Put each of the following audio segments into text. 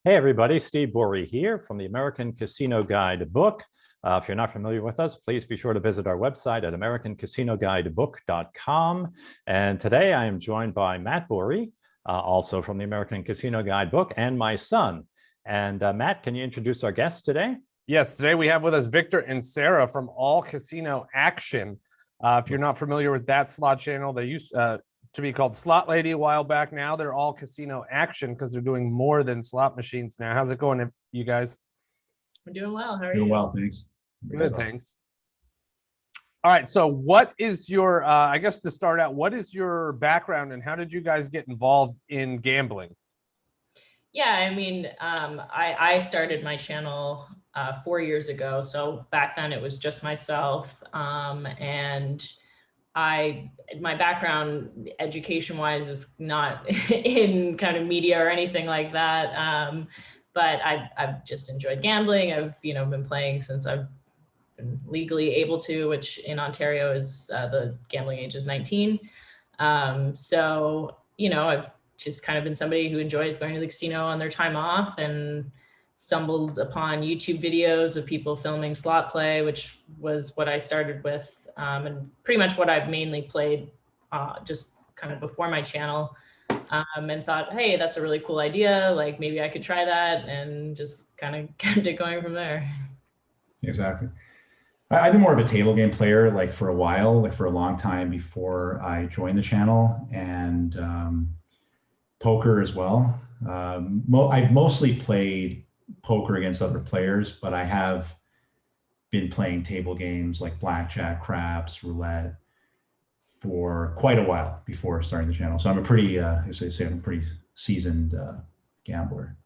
Hey everybody, Steve Borey here from the American Casino Guide book. If you're not familiar with us, please be sure to visit our website at americancasinoguidebook.com. And today I am joined by Matt Borey, also from the American Casino Guide book, and my son. And Matt, can you introduce our guests today? Yes, today we have with us Victor and Sarah from All Casino Action. If you're not familiar with that slot channel, they used to be called Slot Lady a while back. Now they're All Casino Action because they're doing more than slot machines now. How's it going, you guys? We're doing well. How are you? Doing well, thanks. Good, thanks. All right, so what is your, I guess to start out, what is your background and how did you guys get involved in gambling? Yeah, I mean, I started my channel 4 years ago. So back then it was just myself. And my background education-wise is not in kind of media or anything like that. But I've just enjoyed gambling. I've, been playing since I've been legally able to, which in Ontario is the gambling age is 19. So, I've just kind of been somebody who enjoys going to the casino on their time off and stumbled upon YouTube videos of people filming slot play, which was what I started with. And pretty much what I've mainly played just kind of before my channel, and thought, hey, that's a really cool idea. Like maybe I could try that, and just kind of kept it going from there. Exactly. I've been more of a table game player, like for a while, like for a long time before I joined the channel, and poker as well. I've mostly played poker against other players, but I have been playing table games like blackjack, craps, roulette for quite a while before starting the channel. So I'm a pretty, I'm a pretty seasoned gambler.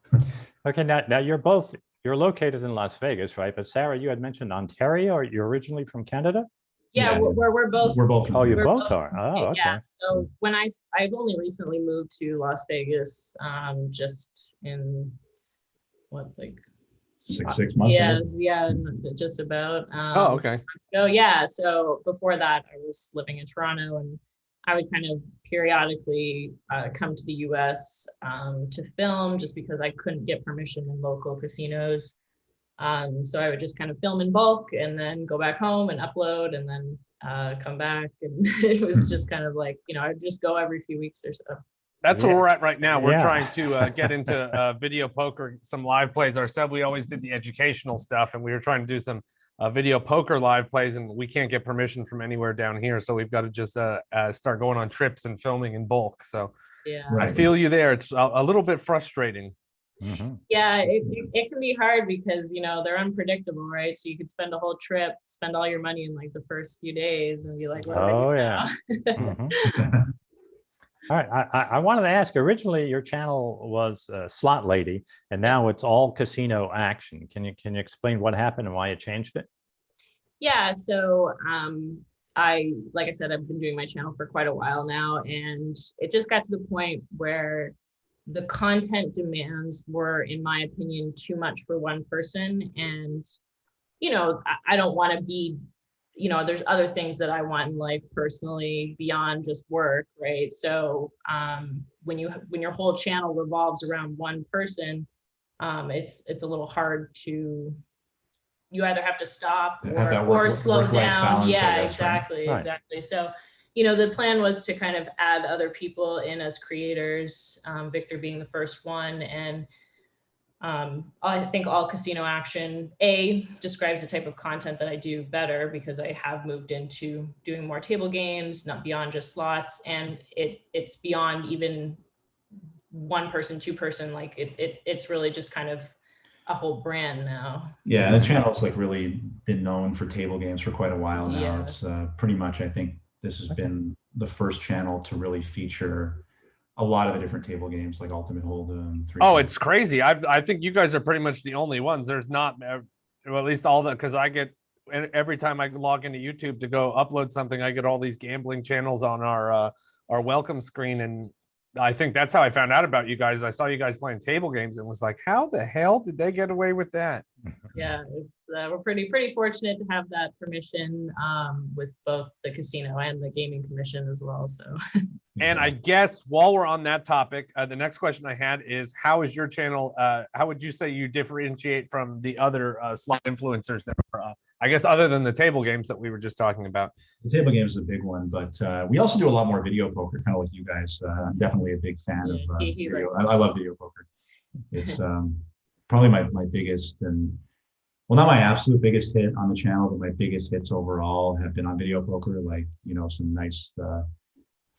Okay, now you're located in Las Vegas, right? But Sarah, you had mentioned Ontario. Or you're originally from Canada? Yeah, we're both. We're both. Oh, you both are. Oh, okay. Yeah. So when I've only recently moved to Las Vegas, just in like six months. Yeah, just about. Oh, okay. So yeah, so before that, I was living in Toronto, and I would kind of periodically come to the U.S. To film, just because I couldn't get permission in local casinos. So I would just kind of film in bulk and then go back home and upload and then come back. And it was just kind of like, I'd just go every few weeks or so. That's where we're at right now. We're trying to get into video poker, some live plays ourselves. We always did the educational stuff, and we were trying to do some video poker live plays, and we can't get permission from anywhere down here. So we've got to just start going on trips and filming in bulk. So yeah, I feel you there. It's a little bit frustrating. Mm-hmm. Yeah, it can be hard because, they're unpredictable, right? So you could spend a whole trip, spend all your money in like the first few days and be like, oh, yeah. Mm-hmm. All right, I wanted to ask, originally your channel was Slot Lady, and now it's All Casino Action. Can you explain what happened and why you changed it? Yeah, so like I said, I've been doing my channel for quite a while now, and it just got to the point where the content demands were, in my opinion, too much for one person. And, I don't want to be, there's other things that I want in life personally beyond just work, right? So when your whole channel revolves around one person, it's a little hard to, you either have to stop or slow down. Balance, yeah, guess, exactly. Right? Exactly. So, the plan was to kind of add other people in as creators, Victor being the first one. And I think All Casino Action, describes the type of content that I do better because I have moved into doing more table games, not beyond just slots. And it's beyond even one person, two person, like it's really just kind of a whole brand now. Yeah, the channel's like really been known for table games for quite a while now. Yeah. It's pretty much, I think this has been the first channel to really feature a lot of the different table games like Ultimate Hold'em. Oh, it's crazy. I think you guys are pretty much the only ones. There's not, well, at least all that, because I get, every time I log into YouTube to go upload something, I get all these gambling channels on our welcome screen. And I think that's how I found out about you guys. I saw you guys playing table games and was like, how the hell did they get away with that? Yeah, it's we're pretty fortunate to have that permission with both the casino and the gaming commission as well. So. And I guess while we're on that topic, the next question I had is, how is your channel? How would you say you differentiate from the other slot influencers that are, I guess, other than the table games that we were just talking about? The table game is a big one, but we also do a lot more video poker, kind of like you guys. I'm definitely a big fan of video. I love video poker. It's probably my biggest and, well, not my absolute biggest hit on the channel, but my biggest hits overall have been on video poker, like, you know, some nice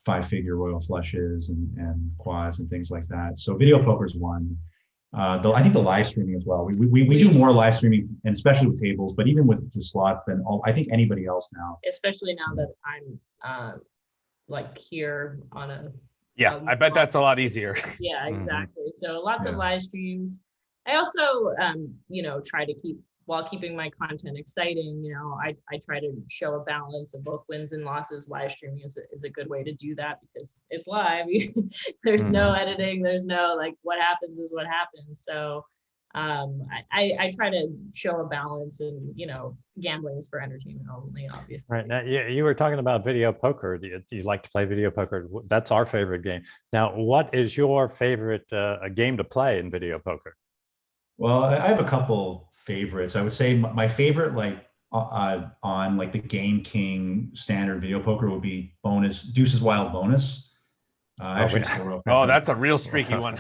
5-figure royal flushes and quads and things like that. So video poker is one. I think the live streaming as well. We do more live streaming, and especially with tables, but even with the slots than I think anybody else now. Especially now that I'm like here on a. Yeah, I bet that's a lot easier. Yeah, exactly. So lots of live streams. I also, you know, try to keep, while keeping my content exciting, you know, I try to show a balance of both wins and losses. Live streaming is a good way to do that because it's live. There's no editing. There's no, like, what happens is what happens. So I try to show a balance, and, you know, gambling is for entertainment only, obviously. Right. Now, you were talking about video poker. You like to play video poker. That's our favorite game. Now, what is your favorite game to play in video poker? Well, I have a couple favorites. I would say my favorite, like on like the Game King standard video poker, would be Deuce's Wild Bonus. That's a real streaky one.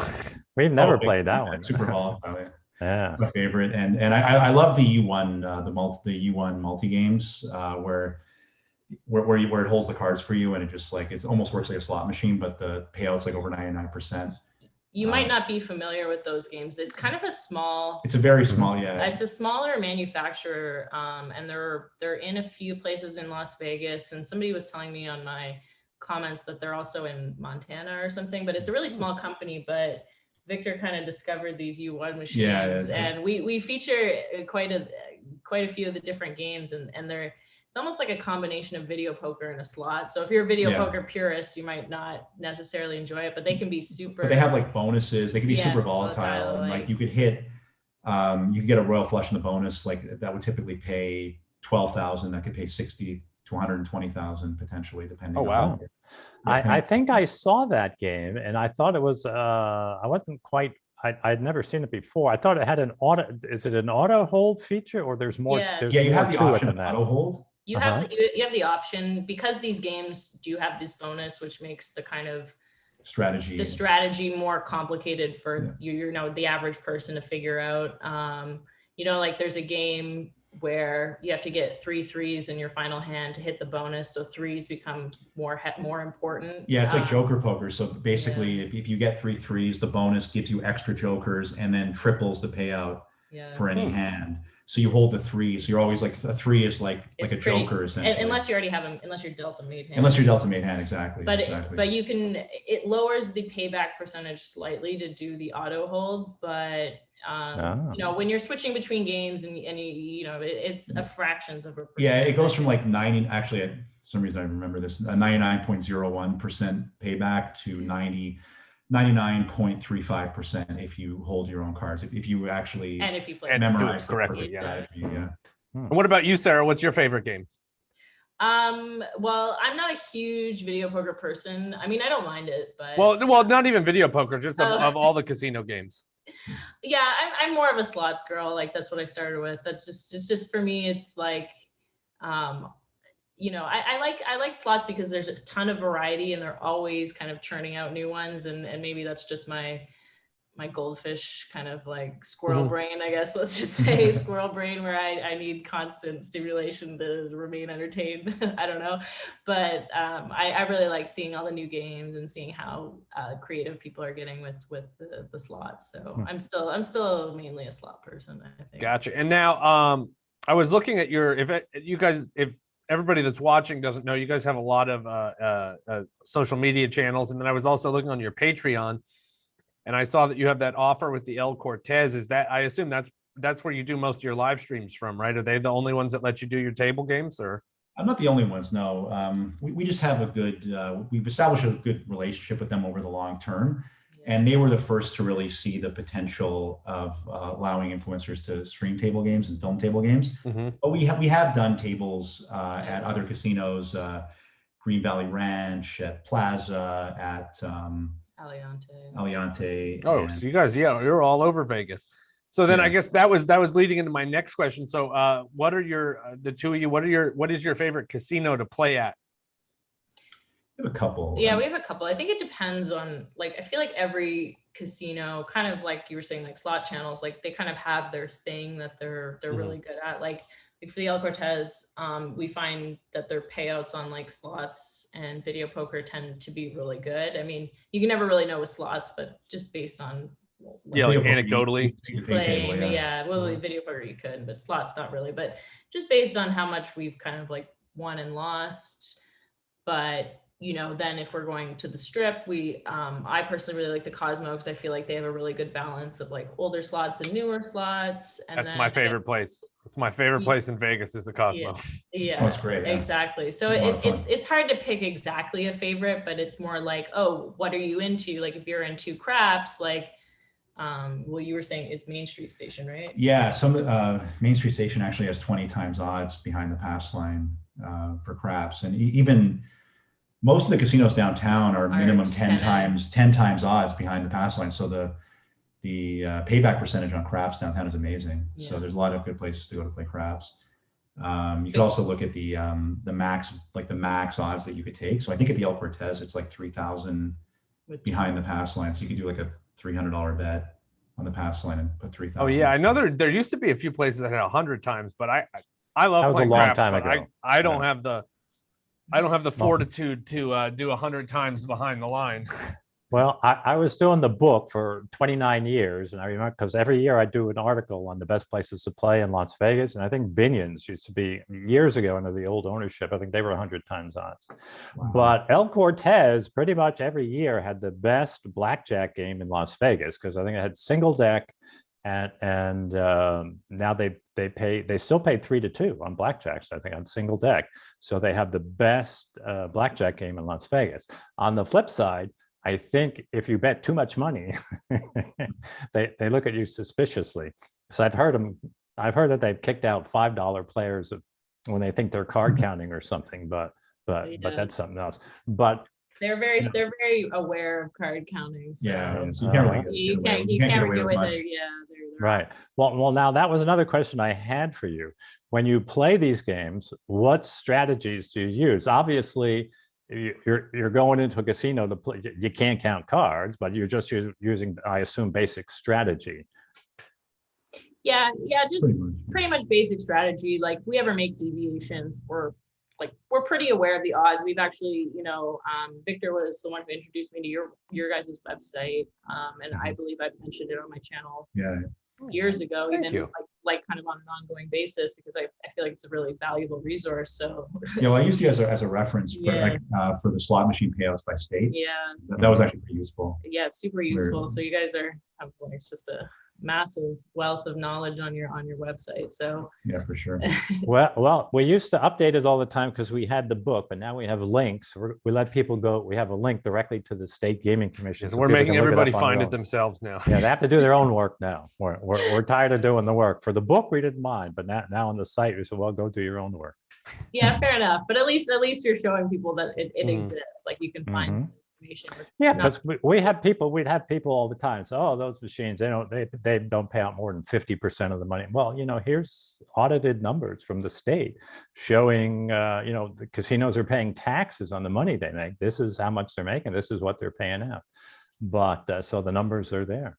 We've never played that one. Super volatile. Yeah, my favorite, and I love the U1 the U1 multi games where it holds the cards for you, and it just like, it almost works like a slot machine, but the payout's like over 99%. You might not be familiar with those games. It's kind of a small. It's a very small, yeah. It's a smaller manufacturer, and they're in a few places in Las Vegas. And somebody was telling me on my comments that they're also in Montana or something. But it's a really small company. But Victor kind of discovered these U1 machines, and we feature quite a few of the different games, and they're. It's almost like a combination of video poker and a slot. So if you're a video poker purist, you might not necessarily enjoy it, but they can be super. But they have like bonuses. They can be super volatile. And like you could hit, you could get a royal flush in the bonus. Like that would typically pay 12,000. That could pay 60 to 120,000 potentially, depending. Oh, wow. on I think I saw that game, and I thought it was. I wasn't quite. I'd never seen it before. I thought it had an auto. Is it an auto hold feature, or there's more? Yeah, you have the option of auto hold. You have the option, because these games do have this bonus, which makes the kind of strategy more complicated for you know, the average person to figure out. You know, like there's a game where you have to get 3 threes in your final hand to hit the bonus, so threes become more important. Yeah, it's like Joker poker. So basically, if you get 3 threes, the bonus gives you extra jokers and then triples the payout for any hand. So you hold the 3, so you're always like, a 3 is like a joker essentially. Unless you already have them, unless you're Delta made hand. Unless you're Delta made hand, exactly. But but you can, it lowers the payback percentage slightly to do the auto hold, but you know, when you're switching between games and you know, it's a fractions of a percent. Yeah, it goes from like 90. Actually, for some reason I remember this, 99.01% payback to 99.35% if you hold your own cards. If you actually and if you play memorize correctly, strategy, And what about you, Sarah? What's your favorite game? Well, I'm not a huge video poker person. I mean, I don't mind it, but well, not even video poker, just of all the casino games. Yeah, I'm more of a slots girl. Like that's what I started with. It's just for me. It's like, you know, I like slots because there's a ton of variety and they're always kind of churning out new ones. And maybe that's just my goldfish kind of like squirrel brain, I guess. Let's just say squirrel brain, where I need constant stimulation to remain entertained. I don't know, but I really like seeing all the new games and seeing how creative people are getting with the slots. So I'm still mainly a slot person, I think. Gotcha. And now I was looking at your, if everybody that's watching doesn't know, you guys have a lot of social media channels. And then I was also looking on your Patreon, and I saw that you have that offer with the El Cortez. Is that, I assume that's where you do most of your live streams from, right? Are they the only ones that let you do your table games, or? I'm not the only ones, no. We just have we've established a good relationship with them over the long term. And they were the first to really see the potential of allowing influencers to stream table games and film table games. But we have done tables at other casinos, Green Valley Ranch, at Plaza, at Aliante. Oh, so you guys, yeah, you're all over Vegas. So then I guess that was leading into my next question. So what are your the two of you, what is your favorite casino to play at? We have a couple. Yeah, we have a couple. I think it depends on, like, I feel like every casino, kind of like you were saying, like slot channels, like they kind of have their thing that they're really good at. Like for the El Cortez, we find that their payouts on like slots and video poker tend to be really good. I mean, you can never really know with slots, but just based on like anecdotally playing, video poker you could, but slots not really. But just based on how much we've kind of like won and lost. But you know, then if we're going to the Strip, I personally really like the Cosmo because I feel like they have a really good balance of like older slots and newer slots. And that's my favorite place. It's my favorite place in Vegas is the Cosmo. Yeah, that's great. Yeah. Exactly. So it's hard to pick exactly a favorite, but it's more like, oh, what are you into? Like if you're into craps, like, well, you were saying it's Main Street Station, right? Yeah, Main Street Station actually has 20 times odds behind the pass line for craps, and even most of the casinos downtown are minimum 10 times odds behind the pass line. So the payback percentage on craps downtown is amazing. Yeah. So there's a lot of good places to go to play craps. You could also look at the max odds that you could take. So I think at the El Cortez, it's like 3,000 behind the pass line. So you could do like a $300 bet on the pass line and put 3,000. Oh yeah, I know there used to be a few places that had 100 times, but I love that was playing a long craps, time ago. I don't have the fortitude to do 100 times behind the line. Well, I was doing the book for 29 years, and I remember because every year I do an article on the best places to play in Las Vegas, and I think Binion's used to be years ago under the old ownership. I think they were 100 times odds. Wow. But El Cortez pretty much every year had the best blackjack game in Las Vegas because I think it had single deck, and now they still pay 3-2 on blackjacks, I think, on single deck. So they have the best blackjack game in Las Vegas. On the flip side, I think if you bet too much money, they look at you suspiciously. So I've heard that they've kicked out $5 players when they think they're card counting or something, but that's something else. But they're very aware of card counting. So. Yeah, so you can't get away with it. Yeah, right. Well, now that was another question I had for you. When you play these games, what strategies do you use? Obviously, you're going into a casino to play. You can't count cards, but you're just using, I assume, basic strategy. Yeah, just pretty much basic strategy. Like if we ever make deviations, we're pretty aware of the odds. We've actually, Victor was the one who introduced me to your guys' website, and I believe I've mentioned it on my channel years ago, like kind of on an ongoing basis, because I feel like it's a really valuable resource. So yeah, well, I used you as a reference for the slot machine payouts by state. Yeah, that was actually pretty useful. Yeah, super useful. So you guys have it's just a massive wealth of knowledge on your website. So yeah, for sure. well, we used to update it all the time because we had the book, but now we have links. We let people go. We have a link directly to the State Gaming Commission. So we're making everybody find it themselves now. Yeah, they have to do their own work now. We're tired of doing the work. For the book, we didn't mind, but now on the site, we said, well, go do your own work. Yeah, fair enough. But at least you're showing people that it exists. Like you can find. Yeah, because we'd have people all the time. So, oh, those machines, they don't pay out more than 50% of the money. Well, here's audited numbers from the state showing, the casinos are paying taxes on the money they make. This is how much they're making. This is what they're paying out. But so the numbers are there.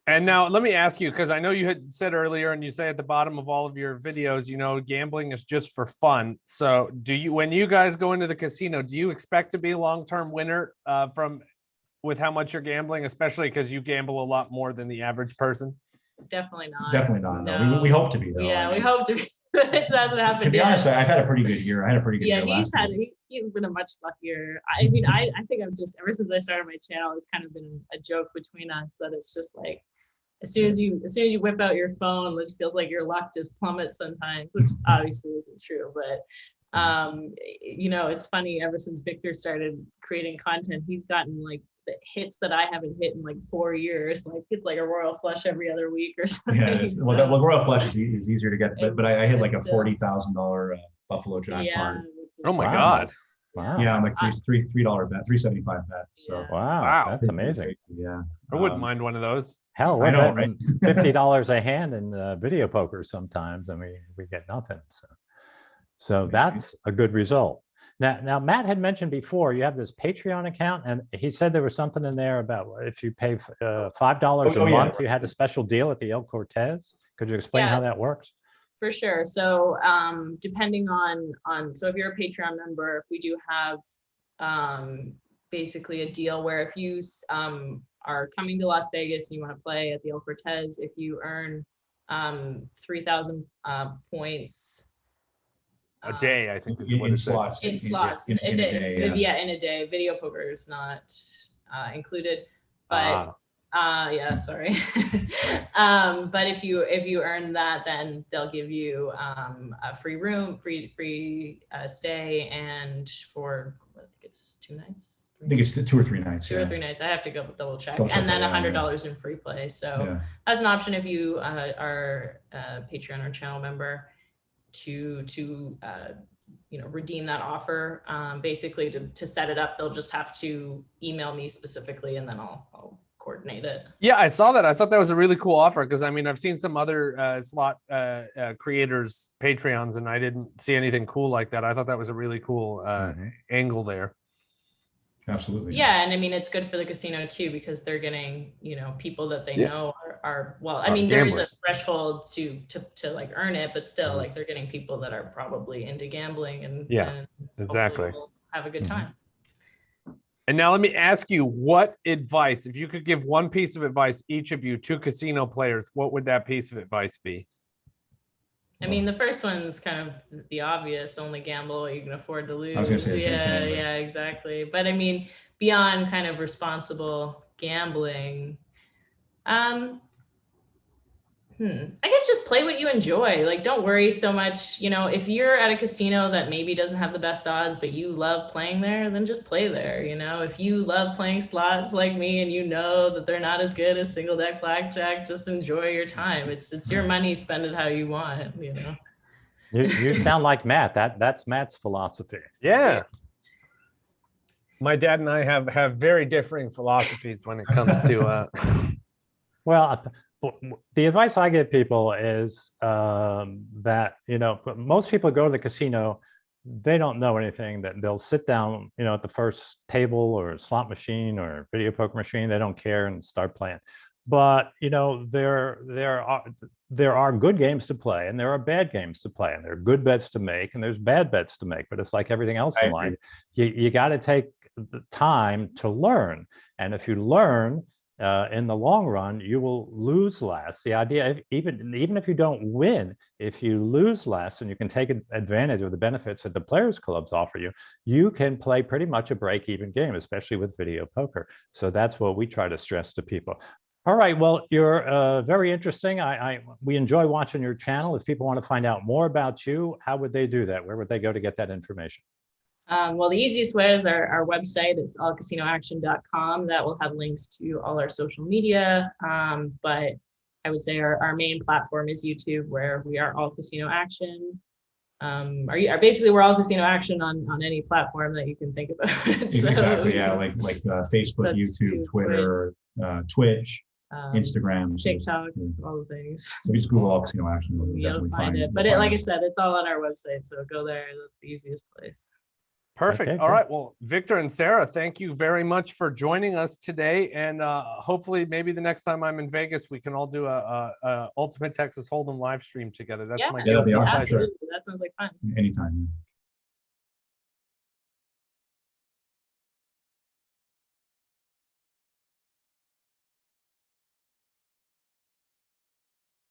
And now let me ask you, because I know you had said earlier, and you say at the bottom of all of your videos, gambling is just for fun. So when you guys go into the casino, do you expect to be a long-term winner with how much you're gambling, especially because you gamble a lot more than the average person? Definitely not. Definitely not. No. We hope to be, though. Yeah, we hope to be. It hasn't happened. To be honest, I've had a pretty good year. I had a pretty good year last year. He's been a much luckier. I mean, I think I've just, ever since I started my channel, it's kind of been a joke between us that it's just like, as soon as you whip out your phone, it feels like your luck just plummets sometimes, which obviously isn't true. But You know, it's funny, ever since Victor started creating content, he's gotten like the hits that I haven't hit in like 4 years. Like it's like a royal flush every other week or something. Yeah, well, that royal flush is easier to get, but I hit like a Still- $40,000 Buffalo jackpot. Yeah. Oh my Wow. God. Wow. Yeah, I'm like $3 bet, $3.75 bet. So Yeah. Wow. Wow. That's amazing. yeah, I wouldn't mind one of those. Hell, I we're know, betting $50 a hand in video poker sometimes, and we get nothing. So that's a good result. Now, Matt had mentioned before you have this Patreon account, and he said there was something in there about if you pay $5 a month, you had a special deal at the El Cortez. Could you explain how that works? For sure. So depending on so if you're a Patreon member, we do have basically a deal where if you are coming to Las Vegas and you want to play at the El Cortez, if you earn 3,000 points A day, I think is what in it said. slots. in slots in a day, yeah, in a day. Video poker is not included, but yeah, sorry. But if you earn that, then they'll give you a free room, free stay, and for I think it's 2 nights. I think it's 2 or 3 nights. 2 or 3 nights. I have to go double check. Double check And then that, yeah, $100 in free play. So Yeah. that's an option if you are a Patreon or channel member to you know, redeem that offer. Basically to set it up, they'll just have to email me specifically, and then I'll coordinate it. Yeah, I saw that. I thought that was a really cool offer because I mean, I've seen some other slot creators Patreons, and I didn't see anything cool like that. I thought that was a really cool angle there. Absolutely. Yeah, and I mean it's good for the casino too, because they're getting, you know, people that they know are well, I mean there is a threshold to like earn it, but still like they're getting people that are probably into gambling and exactly will have a good time. And now let me ask you, what advice, if you could give one piece of advice, each of you, to casino players, what would that piece of advice be? I mean, the first one's kind of the obvious, only gamble what you can afford to lose. I was gonna say the same thing, but- Yeah, exactly. But I mean, beyond kind of responsible gambling, I guess just play what you enjoy. Like, don't worry so much. You know, if you're at a casino that maybe doesn't have the best odds, but you love playing there, then just play there. You know, if you love playing slots like me and you know that they're not as good as single deck blackjack, just enjoy your time. It's your money, spend it how you want, you know. You sound like Matt. That's Matt's philosophy. Yeah. My dad and I have very differing philosophies when it comes to Well, the advice I give people is that, you know, most people go to the casino, they don't know anything, that they'll sit down, you know, at the first table or slot machine or video poker machine, they don't care and start playing. But, you know, there are good games to play and there are bad games to play, and there are good bets to make and there's bad bets to make, but it's like everything else in life. You got to take the time to learn. And if you learn, in the long run, you will lose less. The idea, even if you don't win, if you lose less and you can take advantage of the benefits that the players clubs offer you, you can play pretty much a break-even game, especially with video poker. So that's what we try to stress to people. All right, well, you're very interesting. We enjoy watching your channel. If people want to find out more about you, how would they do that? Where would they go to get that information? Well, the easiest way is our website. It's allcasinoaction.com. That will have links to all our social media. But I would say our main platform is YouTube, where we are All Casino Action. Basically we're All Casino Action on any platform that you can think about. So, exactly. Yeah, like Facebook, YouTube, Twitter, Twitch, Instagram, TikTok, all the things. So just Google All Casino Action. You'll find it. But like I said, it's all on our website. So go there. That's the easiest place. Perfect. Okay, all good. right. Well, Victor and Sarah, thank you very much for joining us today. And hopefully maybe the next time I'm in Vegas, we can all do a Ultimate Texas Hold'em live stream together. That's my that'd be awesome. Absolutely. That sounds like fun. Anytime.